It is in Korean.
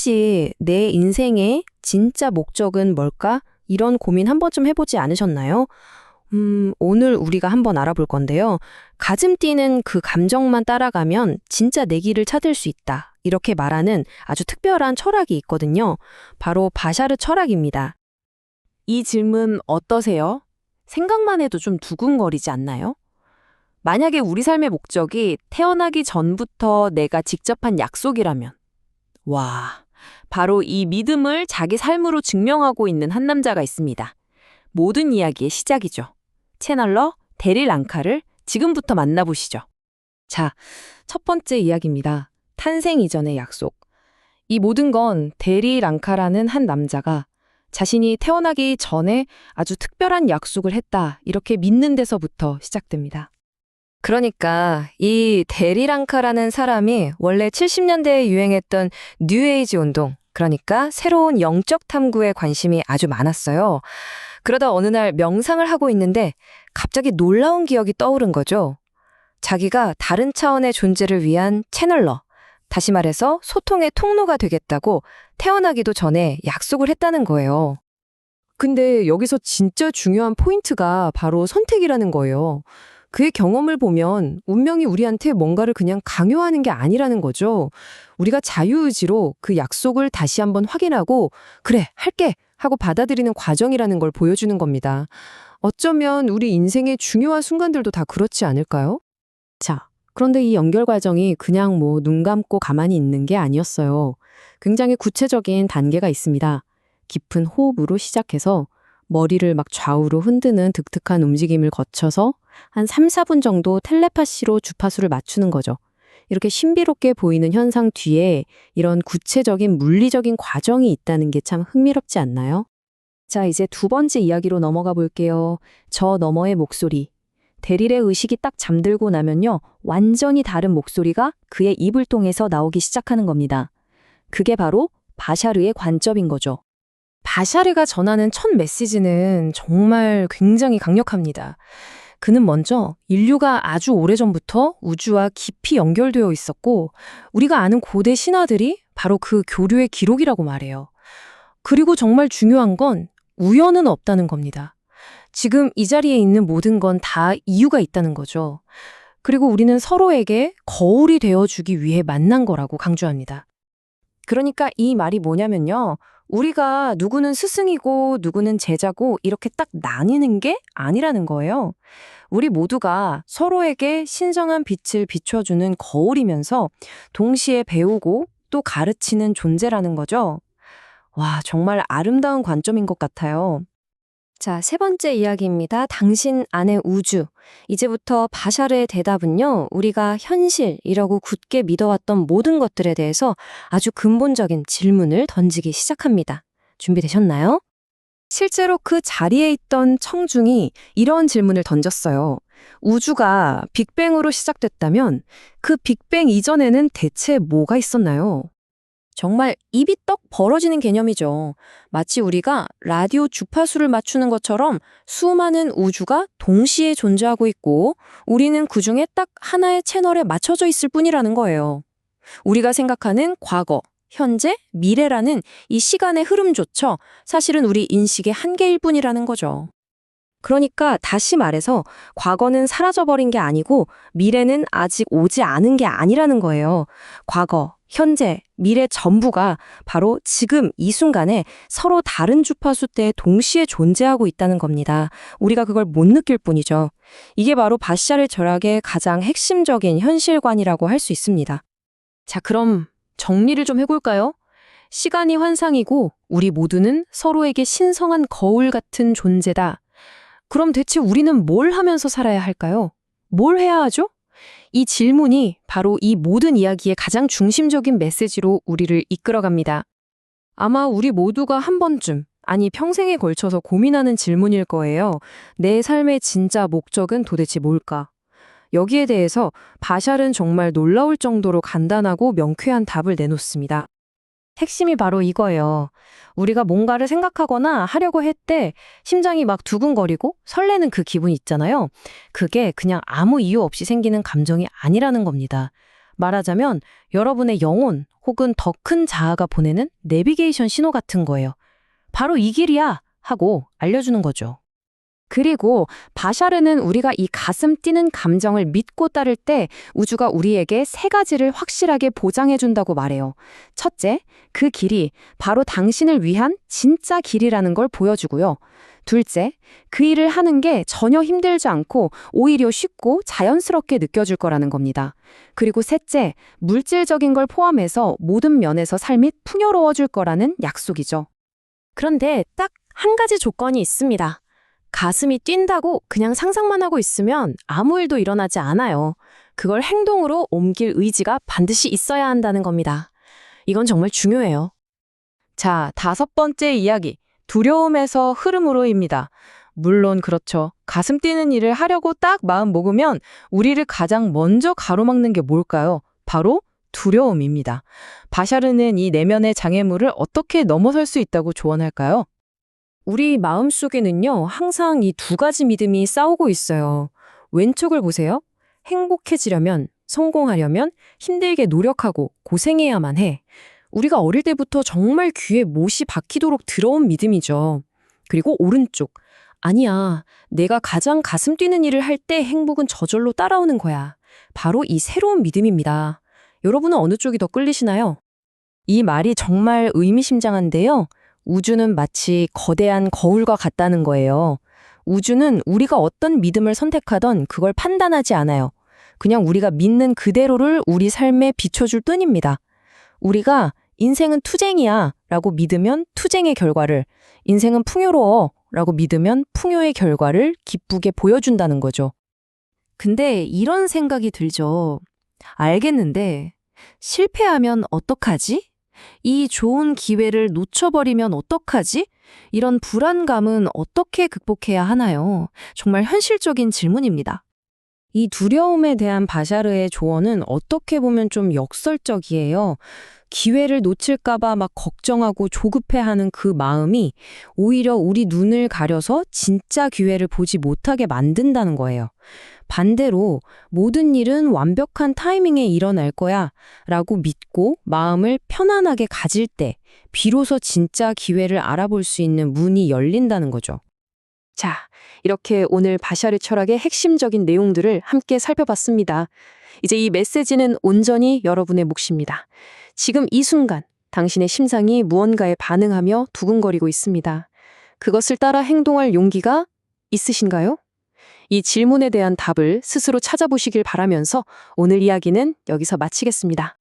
혹시 내 인생의 진짜 목적은 뭘까? 이런 고민 한 번쯤 해보지 않으셨나요? 오늘 우리가 한번 알아볼 건데요. 가슴 뛰는 그 감정만 따라가면 진짜 내 길을 찾을 수 있다. 이렇게 말하는 아주 특별한 철학이 있거든요. 바로 바샤르 철학입니다. 이 질문 어떠세요? 생각만 해도 좀 두근거리지 않나요? 만약에 우리 삶의 목적이 태어나기 전부터 내가 직접 한 약속이라면, 와, 바로 이 믿음을 자기 삶으로 증명하고 있는 한 남자가 있습니다. 모든 이야기의 시작이죠. 채널러 데릴 랑카를 지금부터 만나보시죠. 자, 첫 번째 이야기입니다. 탄생 이전의 약속. 이 모든 건 데리 랑카라는 한 남자가 자신이 태어나기 전에 아주 특별한 약속을 했다. 이렇게 믿는 데서부터 시작됩니다. 그러니까 이 데리 랑카라는 사람이 원래 70년대에 유행했던 뉴에이지 운동, 그러니까 새로운 영적 탐구에 관심이 아주 많았어요. 그러다 어느 날 명상을 하고 있는데 갑자기 놀라운 기억이 떠오른 거죠. 자기가 다른 차원의 존재를 위한 채널러, 다시 말해서 소통의 통로가 되겠다고 태어나기도 전에 약속을 했다는 거예요. 근데 여기서 진짜 중요한 포인트가 바로 선택이라는 거예요. 그의 경험을 보면 운명이 우리한테 뭔가를 그냥 강요하는 게 아니라는 거죠. 우리가 자유의지로 그 약속을 다시 한번 확인하고 그래, 할게! 하고 받아들이는 과정이라는 걸 보여주는 겁니다. 어쩌면 우리 인생의 중요한 순간들도 다 그렇지 않을까요? 자, 그런데 이 연결 과정이 그냥 눈 감고 가만히 있는 게 아니었어요. 굉장히 구체적인 단계가 있습니다. 깊은 호흡으로 시작해서 머리를 막 좌우로 흔드는 독특한 움직임을 거쳐서 한 3, 4분 정도 텔레파시로 주파수를 맞추는 거죠. 이렇게 신비롭게 보이는 현상 뒤에 이런 구체적인 물리적인 과정이 있다는 게 참 흥미롭지 않나요? 자, 이제 두 번째 이야기로 넘어가 볼게요. 저 너머의 목소리. 데릴의 의식이 딱 잠들고 나면요, 완전히 다른 목소리가 그의 입을 통해서 나오기 시작하는 겁니다. 그게 바로 바샤르의 관점인 거죠. 바샤르가 전하는 첫 메시지는 정말 굉장히 강력합니다. 그는 먼저 인류가 아주 오래전부터 우주와 깊이 연결되어 있었고 우리가 아는 고대 신화들이 바로 그 교류의 기록이라고 말해요. 그리고 정말 중요한 건 우연은 없다는 겁니다. 지금 이 자리에 있는 모든 건 다 이유가 있다는 거죠. 그리고 우리는 서로에게 거울이 되어주기 위해 만난 거라고 강조합니다. 그러니까 이 말이 뭐냐면요. 우리가 누구는 스승이고 누구는 제자고 이렇게 딱 나뉘는 게 아니라는 거예요. 우리 모두가 서로에게 신성한 빛을 비춰주는 거울이면서 동시에 배우고 또 가르치는 존재라는 거죠. 와, 정말 아름다운 관점인 것 같아요. 자, 세 번째 이야기입니다. 당신 안의 우주. 이제부터 바샤르의 대답은요, 우리가 현실이라고 굳게 믿어왔던 모든 것들에 대해서 아주 근본적인 질문을 던지기 시작합니다. 준비되셨나요? 실제로 그 자리에 있던 청중이 이런 질문을 던졌어요. 우주가 빅뱅으로 시작됐다면 그 빅뱅 이전에는 대체 뭐가 있었나요? 정말 입이 떡 벌어지는 개념이죠. 마치 우리가 라디오 주파수를 맞추는 것처럼 수많은 우주가 동시에 존재하고 있고 우리는 그중에 딱 하나의 채널에 맞춰져 있을 뿐이라는 거예요. 우리가 생각하는 과거, 현재, 미래라는 이 시간의 흐름조차 사실은 우리 인식의 한계일 뿐이라는 거죠. 그러니까 다시 말해서 과거는 사라져버린 게 아니고 미래는 아직 오지 않은 게 아니라는 거예요. 과거, 현재, 미래 전부가 바로 지금 이 순간에 서로 다른 주파수대에 동시에 존재하고 있다는 겁니다. 우리가 그걸 못 느낄 뿐이죠. 이게 바로 바샤르 철학의 가장 핵심적인 현실관이라고 할 수 있습니다. 자, 그럼 정리를 좀 해볼까요? 시간이 환상이고 우리 모두는 서로에게 신성한 거울 같은 존재다. 그럼 대체 우리는 뭘 하면서 살아야 할까요? 뭘 해야 하죠? 이 질문이 바로 이 모든 이야기의 가장 중심적인 메시지로 우리를 이끌어갑니다. 아마 우리 모두가 한 번쯤, 아니 평생에 걸쳐서 고민하는 질문일 거예요. 내 삶의 진짜 목적은 도대체 뭘까? 여기에 대해서 바샬은 정말 놀라울 정도로 간단하고 명쾌한 답을 내놓습니다. 핵심이 바로 이거예요. 우리가 뭔가를 생각하거나 하려고 할 때 심장이 막 두근거리고 설레는 그 기분 있잖아요. 그게 그냥 아무 이유 없이 생기는 감정이 아니라는 겁니다. 말하자면 여러분의 영혼 혹은 더 큰 자아가 보내는 내비게이션 신호 같은 거예요. 바로 이 길이야 하고 알려주는 거죠. 그리고 바샤르는 우리가 이 가슴 뛰는 감정을 믿고 따를 때 우주가 우리에게 세 가지를 확실하게 보장해준다고 말해요. 첫째, 그 길이 바로 당신을 위한 진짜 길이라는 걸 보여주고요. 둘째, 그 일을 하는 게 전혀 힘들지 않고 오히려 쉽고 자연스럽게 느껴질 거라는 겁니다. 그리고 셋째, 물질적인 걸 포함해서 모든 면에서 삶이 풍요로워질 거라는 약속이죠. 그런데 딱 한 가지 조건이 있습니다. 가슴이 뛴다고 그냥 상상만 하고 있으면 아무 일도 일어나지 않아요. 그걸 행동으로 옮길 의지가 반드시 있어야 한다는 겁니다. 이건 정말 중요해요. 자, 5번째 이야기. 두려움에서 흐름으로입니다. 물론 그렇죠. 가슴 뛰는 일을 하려고 딱 마음 먹으면 우리를 가장 먼저 가로막는 게 뭘까요? 바로 두려움입니다. 바샤르는 이 내면의 장애물을 어떻게 넘어설 수 있다고 조언할까요? 우리 마음속에는요, 항상 이 두 가지 믿음이 싸우고 있어요. 왼쪽을 보세요. 행복해지려면, 성공하려면 힘들게 노력하고 고생해야만 해. 우리가 어릴 때부터 정말 귀에 못이 박히도록 들어온 믿음이죠. 그리고 오른쪽. 아니야, 내가 가장 가슴 뛰는 일을 할 때 행복은 저절로 따라오는 거야. 바로 이 새로운 믿음입니다. 여러분은 어느 쪽이 더 끌리시나요? 이 말이 정말 의미심장한데요. 우주는 마치 거대한 거울과 같다는 거예요. 우주는 우리가 어떤 믿음을 선택하던 그걸 판단하지 않아요. 그냥 우리가 믿는 그대로를 우리 삶에 비춰줄 뿐입니다. 우리가 인생은 투쟁이야 라고 믿으면 투쟁의 결과를, 인생은 풍요로워 라고 믿으면 풍요의 결과를 기쁘게 보여준다는 거죠. 근데 이런 생각이 들죠. 알겠는데, 실패하면 어떡하지? 이 좋은 기회를 놓쳐버리면 어떡하지? 이런 불안감은 어떻게 극복해야 하나요? 정말 현실적인 질문입니다. 이 두려움에 대한 바샤르의 조언은 어떻게 보면 좀 역설적이에요. 기회를 놓칠까봐 막 걱정하고 조급해하는 그 마음이 오히려 우리 눈을 가려서 진짜 기회를 보지 못하게 만든다는 거예요. 반대로 모든 일은 완벽한 타이밍에 일어날 거야 라고 믿고 마음을 편안하게 가질 때 비로소 진짜 기회를 알아볼 수 있는 문이 열린다는 거죠. 자, 이렇게 오늘 바샤르 철학의 핵심적인 내용들을 함께 살펴봤습니다. 이제 이 메시지는 온전히 여러분의 몫입니다. 지금 이 순간 당신의 심장이 무언가에 반응하며 두근거리고 있습니다. 그것을 따라 행동할 용기가 있으신가요? 이 질문에 대한 답을 스스로 찾아보시길 바라면서 오늘 이야기는 여기서 마치겠습니다.